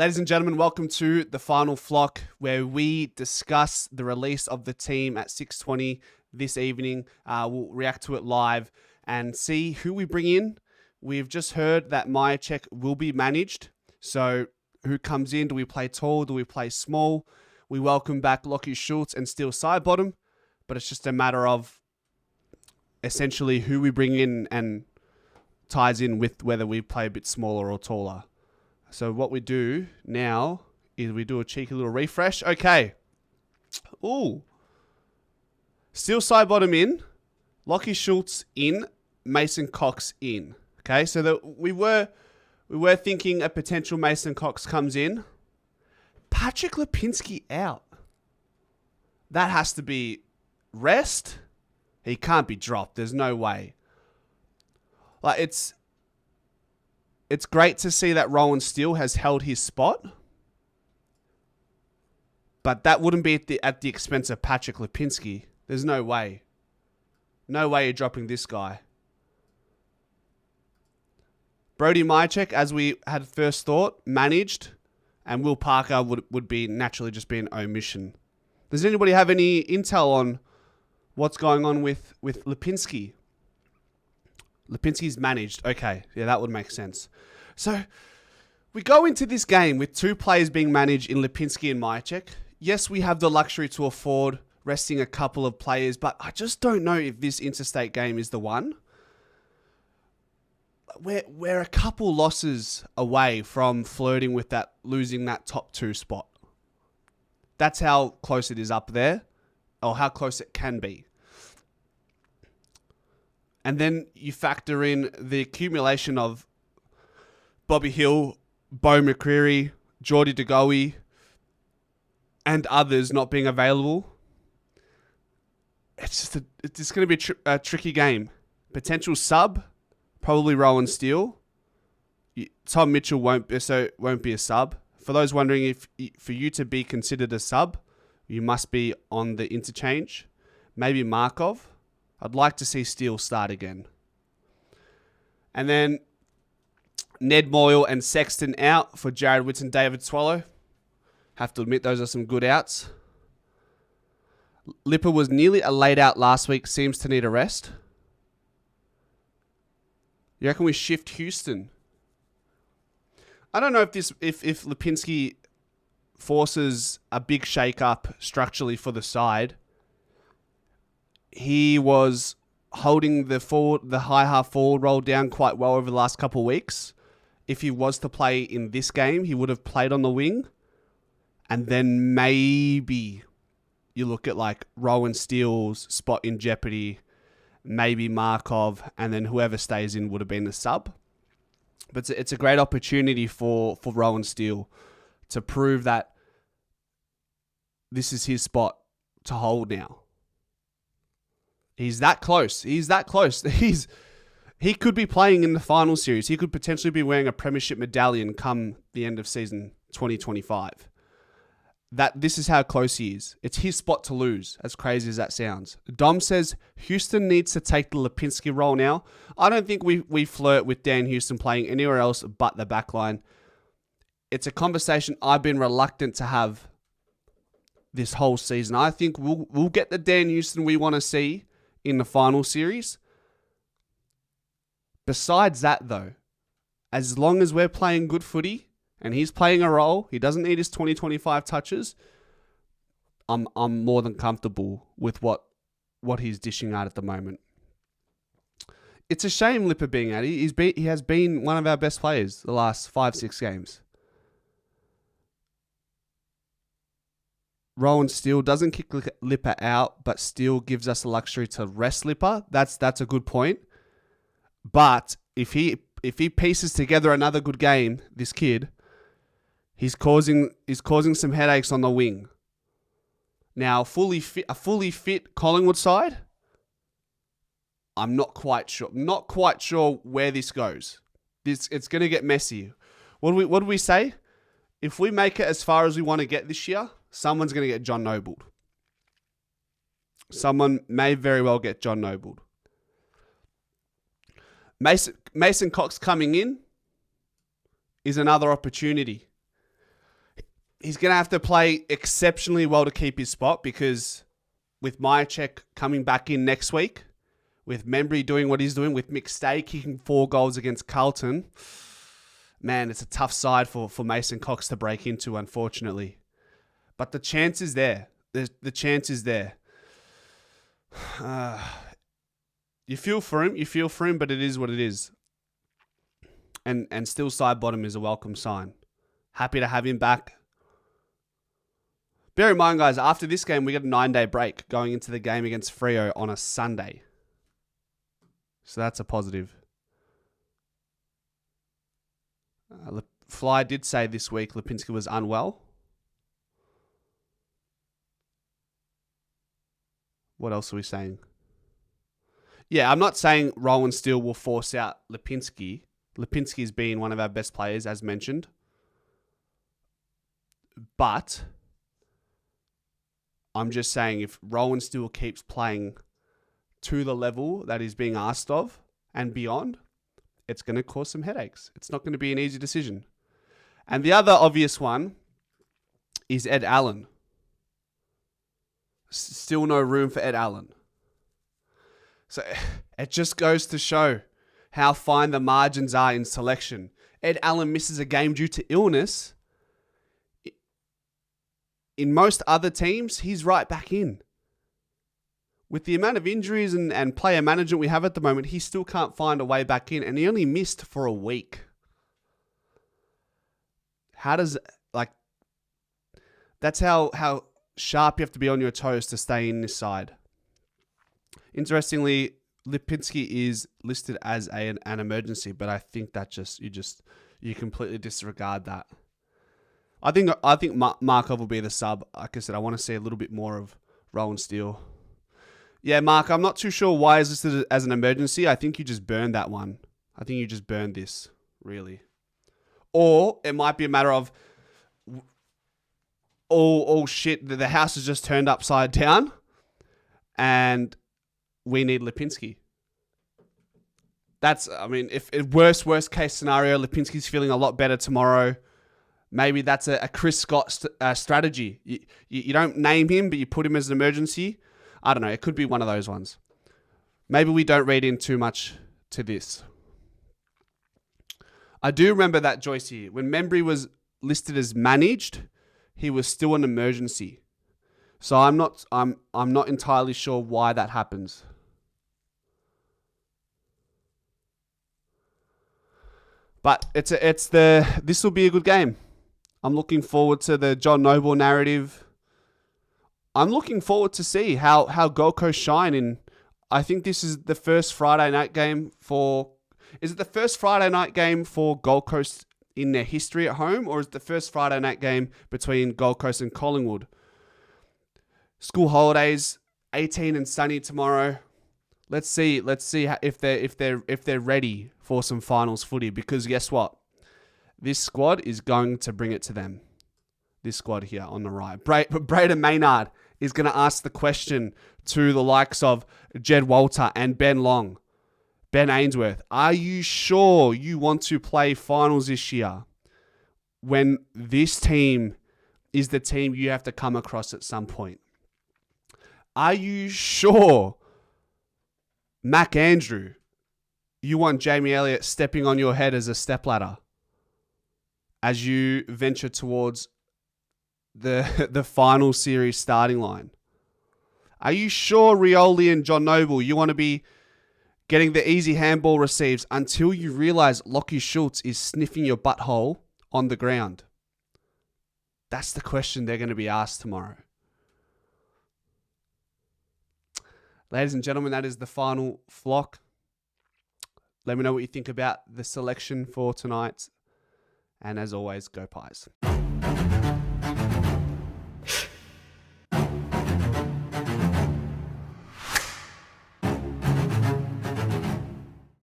Ladies and gentlemen, welcome to the Final Flock, where we discuss the release of the team at 6:20 this evening. We'll react to it live and see who we bring in. We've just heard that Myercheck will be managed. So who comes in? Do we play tall? Do we play small? We welcome back Lockie Schultz and Steele Sidebottom, but it's just a matter of essentially who we bring in and ties in with whether we play a bit smaller or taller. So what we do now is we do a cheeky little refresh. Okay. Ooh. Steele Sidebottom in. Lockie Schultz in. Mason Cox in. Okay, so we were thinking a potential Mason Cox comes in. Patrick Lipinski out. That has to be rest. He can't be dropped. There's no way. Like, it's great to see that Rowan Steele has held his spot, but that wouldn't be at the expense of Patrick Lipinski. There's no way. No way you're dropping this guy. Brody Myercheck, as we had first thought, managed, and Will Parker would be naturally just be an omission. Does anybody have any intel on what's going on with Lipinski? Lipinski's managed. Okay, yeah, that would make sense. So we go into this game with two players being managed in Lipinski and Myercheck. Yes, we have the luxury to afford resting a couple of players, but I just don't know if this interstate game is the one. We're a couple losses away from flirting with that, losing that top two spot. That's how close it is up there, or how close it can be. And then you factor in the accumulation of Bobby Hill, Bo McCreary, Geordie DeGoey, and others not being available. It's going to be a tricky game. Potential sub, probably Rowan Steele. Tom Mitchell won't be a sub. For those wondering, if for you to be considered a sub, you must be on the interchange. Maybe Markov. I'd like to see Steele start again. And then Ned Moyle and Sexton out for Jared Whitson, David Swallow. Have to admit, those are some good outs. Lipper was nearly a laid out last week. Seems to need a rest. You reckon we shift Houston? I don't know if Lipinski forces a big shake-up structurally for the side. He was holding the high half forward role down quite well over the last couple of weeks. If he was to play in this game, he would have played on the wing. And then maybe you look at like Rowan Steele's spot in jeopardy, maybe Markov, and then whoever stays in would have been the sub. But it's a great opportunity for Rowan Steele to prove that this is his spot to hold now. He's that close. He could be playing in the final series. He could potentially be wearing a premiership medallion come the end of season 2025. This is how close he is. It's his spot to lose, as crazy as that sounds. Dom says Houston needs to take the Lipinski role now. I don't think we flirt with Dan Houston playing anywhere else but the backline. It's a conversation I've been reluctant to have this whole season. I think we'll get the Dan Houston we want to see in the final series. Besides that, though, as long as we're playing good footy and he's playing a role, he doesn't need his 2025 touches, I'm more than comfortable with what he's dishing out at the moment. It's a shame Lipper being out. He has been one of our best players the last 5-6 games. Rowan Steele doesn't kick Lipper out, but still gives us the luxury to rest Lipper. That's a good point. But if he pieces together another good game, this kid, he's causing some headaches on the wing. Now, a fully fit Collingwood side, I'm not quite sure. Not quite sure where this goes. It's going to get messy. What do we say? If we make it as far as we want to get this year, someone's going to get John Nobled. Someone may very well get John Nobled. Mason Cox coming in is another opportunity. He's going to have to play exceptionally well to keep his spot, because with Myercheck coming back in next week, with Membry doing what he's doing, with McStay kicking 4 goals against Carlton, man, it's a tough side for Mason Cox to break into, unfortunately. But the chance is there. The chance is there. You feel for him, but it is what it is. And still side bottom is a welcome sign. Happy to have him back. Bear in mind, guys, after this game, we get a 9-day break going into the game against Freo on a Sunday. So that's a positive. Fly did say this week Lipinski was unwell. What else are we saying? Yeah, I'm not saying Rowan Steele will force out Lipinski. Lipinski's been one of our best players, as mentioned. But I'm just saying, if Rowan Steele keeps playing to the level that he's being asked of and beyond, it's going to cause some headaches. It's not going to be an easy decision. And the other obvious one is Ed Allen. Still no room for Ed Allen. So it just goes to show how fine the margins are in selection. Ed Allen misses a game due to illness. In most other teams, he's right back in. With the amount of injuries and player management we have at the moment, he still can't find a way back in, and he only missed for a week. That's how sharp you have to be on your toes to stay in this side. Interestingly, Lipinski is listed as an emergency, but I think that you completely disregard that. I think Markov will be the sub. Like I said, I want to see a little bit more of Rowan Steele. Yeah, Mark, I'm not too sure why it's listed as an emergency. I think you just burned that one. I think you just burned this, really. Or it might be a matter of, oh shit, the house is just turned upside down and we need Lipinski. If worst case scenario, Lipinski's feeling a lot better tomorrow. Maybe that's a Chris Scott strategy. You don't name him, but you put him as an emergency. I don't know. It could be one of those ones. Maybe we don't read in too much to this. I do remember that, Joycey. When Membry was listed as managed, he was still an emergency. So I'm not entirely sure why that happens. But this will be a good game. I'm looking forward to the John Noble narrative. I'm looking forward to see how Gold Coast shine in. I think this is the first Friday night game for. Is it the first Friday night game for Gold Coast in their history at home, or is it the first Friday night game between Gold Coast and Collingwood? School holidays, 18 and sunny tomorrow. Let's see if they're ready for some finals footy, because guess what? This squad is going to bring it to them. This squad here on the right. Braden Maynard is going to ask the question to the likes of Jed Walter and Ben Long, Ben Ainsworth. Are you sure you want to play finals this year when this team is the team you have to come across at some point? Are you sure, Mac Andrew, you want Jamie Elliott stepping on your head as a stepladder as you venture towards the final series starting line? Are you sure, Rioli and John Noble, you want to be getting the easy handball receives until you realize Lockie Schultz is sniffing your butthole on the ground? That's the question they're going to be asked tomorrow. Ladies and gentlemen, that is the final flock. Let me know what you think about the selection for tonight. And as always, go Pies.